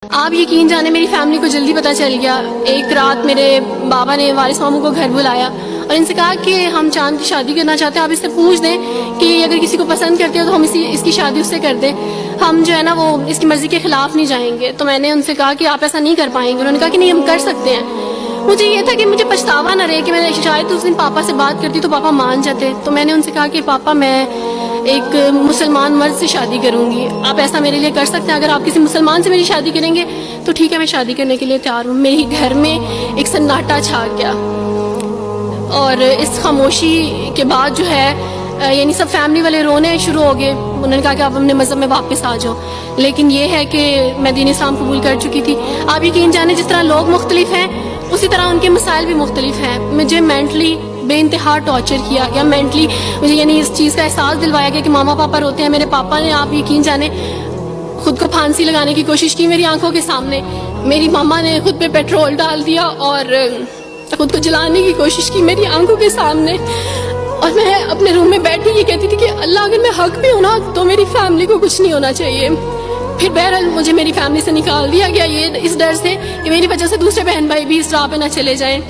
آپ یقین جانے میری فیملی کو جلدی پتہ چل گیا. ایک رات میرے بابا نے وارث ماموں کو گھر بلایا اور ان سے کہا کہ ہم چاند کی شادی کرنا چاہتے ہیں, آپ اس سے پوچھ دیں کہ اگر کسی کو پسند کرتے ہو تو ہم اس کی شادی اس سے کر دیں, ہم جو ہے نا وہ اس کی مرضی کے خلاف نہیں جائیں گے. تو میں نے ان سے کہا کہ آپ ایسا نہیں کر پائیں گے. انہوں نے کہا کہ نہیں ہم کر سکتے ہیں. مجھے یہ تھا کہ مجھے پچھتاوا نہ رہے کہ میں نے شاید اس دن پاپا سے بات کرتی تو پاپا مان جاتے. تو میں نے ان سے کہا کہ پاپا میں ایک مسلمان مرد سے شادی کروں گی, آپ ایسا میرے لیے کر سکتے ہیں؟ اگر آپ کسی مسلمان سے میری شادی کریں گے تو ٹھیک ہے, میں شادی کرنے کے لیے تیار ہوں. میرے گھر میں ایک سناٹا چھا گیا اور اس خاموشی کے بعد جو ہے یعنی سب فیملی والے رونے شروع ہو گئے. انہوں نے کہا کہ آپ اپنے مذہب میں واپس آ جاؤ. لیکن یہ ہے کہ میں دین اسلام قبول کر چکی تھی. آپ یقین جانیں جس طرح لوگ مختلف ہیں اسی طرح ان کے مسائل بھی مختلف ہیں. مجھے مینٹلی بے انتہا ٹارچر کیا گیا. مینٹلی مجھے یعنی اس چیز کا احساس دلوایا گیا کہ ماما پاپا روتے ہیں. میرے پاپا نے آپ یقین جانیں خود کو پھانسی لگانے کی کوشش کی میری آنکھوں کے سامنے. میری ماما نے خود پہ پیٹرول ڈال دیا اور خود کو جلانے کی کوشش کی میری آنکھوں کے سامنے. اور میں اپنے روم میں بیٹھی یہ کہتی تھی کہ اللہ اگر میں حق بھی ہوں نا تو میری فیملی کو کچھ نہیں ہونا چاہیے. پھر بہرحال مجھے میری فیملی سے نکال دیا گیا یہ اس ڈر سے کہ میری وجہ سے دوسرے بہن بھائی بھی اس راہ پہ نہ چلے جائیں.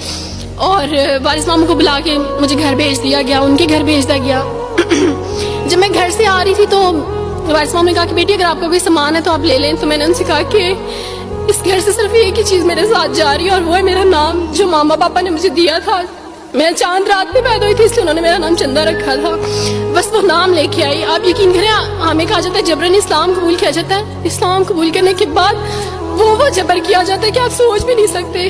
اور وارث ماموں کو بلا کے مجھے گھر بھیج دیا گیا, ان کے گھر بھیج دیا گیا. جب میں گھر سے آ رہی تھی تو وارث ماموں نے کہا کہ بیٹی اگر آپ کا کوئی سامان ہے تو آپ لے لیں. تو میں نے ان سے کہا کہ اس گھر سے صرف ایک ہی چیز میرے ساتھ جا رہی ہے اور وہ ہے میرا نام جو ماما پاپا نے مجھے دیا تھا. میں چاند رات میں پیدا ہوئی تھی اس لیے انہوں نے میرا نام چندہ رکھا تھا. بس وہ نام لے کے آئی. آپ یقین کریں ہمیں کہا جاتا ہے جبرن اسلام قبول کیا جاتا ہے. اسلام قبول کرنے کے بعد وہ جبر کیا جاتا ہے کہ آپ سوچ بھی نہیں سکتے.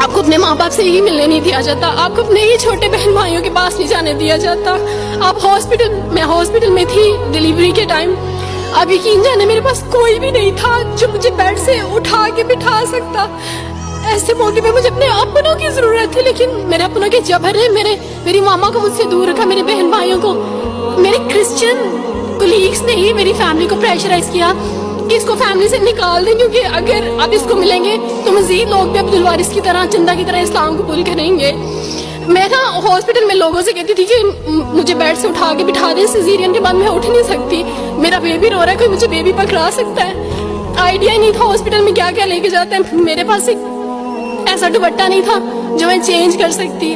آپ کو اپنے ماں باپ سے ہی ملنے نہیں دیا جاتا, آپ کو اپنے ہی چھوٹے بہن بھائیوں کے پاس نہیں جانے دیا جاتا. آپ میں ہاسپٹل میں تھی ڈیلیوری کے ٹائم. آپ یقین جانے میرے پاس کوئی بھی نہیں تھا جو مجھے بیڈ سے اٹھا کے بٹھا سکتا. ایسے موقع پہ مجھے اپنے اپنوں کی ضرورت تھی لیکن میرے اپنوں کے جبر نے میری ماما کو مجھ سے دور رکھا, میرے بہن بھائیوں کو. میرے کرسچن کولیگس نے ہی میری فیملی کو پریشرائز کیا کہ اس کو فیملی سے نکال دیں کیونکہ اگر اب اس کو ملیں گے تو مزید لوگ بھی عبد الوارث کی طرح چندہ کی طرح اسلام قبول کریں گے. میں نا ہاسپٹل میں لوگوں سے کہتی تھی کہ مجھے بیڈ سے اٹھا کے بٹھا دیں, سیزیرین کے بعد میں اٹھ نہیں سکتی, میرا بیبی رو رہا ہے, کوئی مجھے بیبی پکڑا سکتا ہے. آئیڈیا ہی نہیں تھا ہاسپٹل میں کیا کیا لے کے جاتے ہیں. میرے پاس ایک ایسا دوپٹہ نہیں تھا جو میں چینج کر سکتی.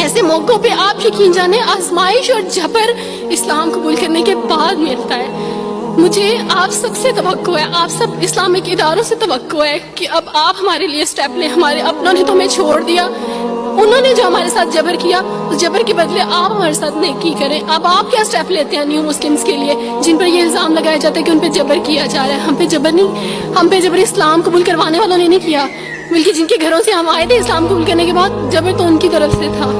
ایسے موقعوں پہ آپ یقین جانے آزمائش اور جبر اسلام قبول کرنے کے بعد ملتا ہے. مجھے آپ سب سے توقع ہے, آپ سب اسلامک اداروں سے توقع ہے کہ اب آپ ہمارے لیے سٹیپ لیں. ہمارے اپنوں نے تو ہمیں چھوڑ دیا, انہوں نے جو ہمارے ساتھ جبر کیا اس جبر کے بدلے آپ ہمارے ساتھ نیکی کریں. اب آپ کیا سٹیپ لیتے ہیں نیو مسلمز کے لیے جن پر یہ الزام لگایا جاتا ہے کہ ان پہ جبر کیا جا رہا ہے؟ ہم پہ جبر نہیں, ہم پہ جبر اسلام قبول کروانے والوں نے نہیں کیا بلکہ جن کے گھروں سے ہم آئے تھے اسلام قبول کرنے کے بعد جبر تو ان کی طرف سے تھا.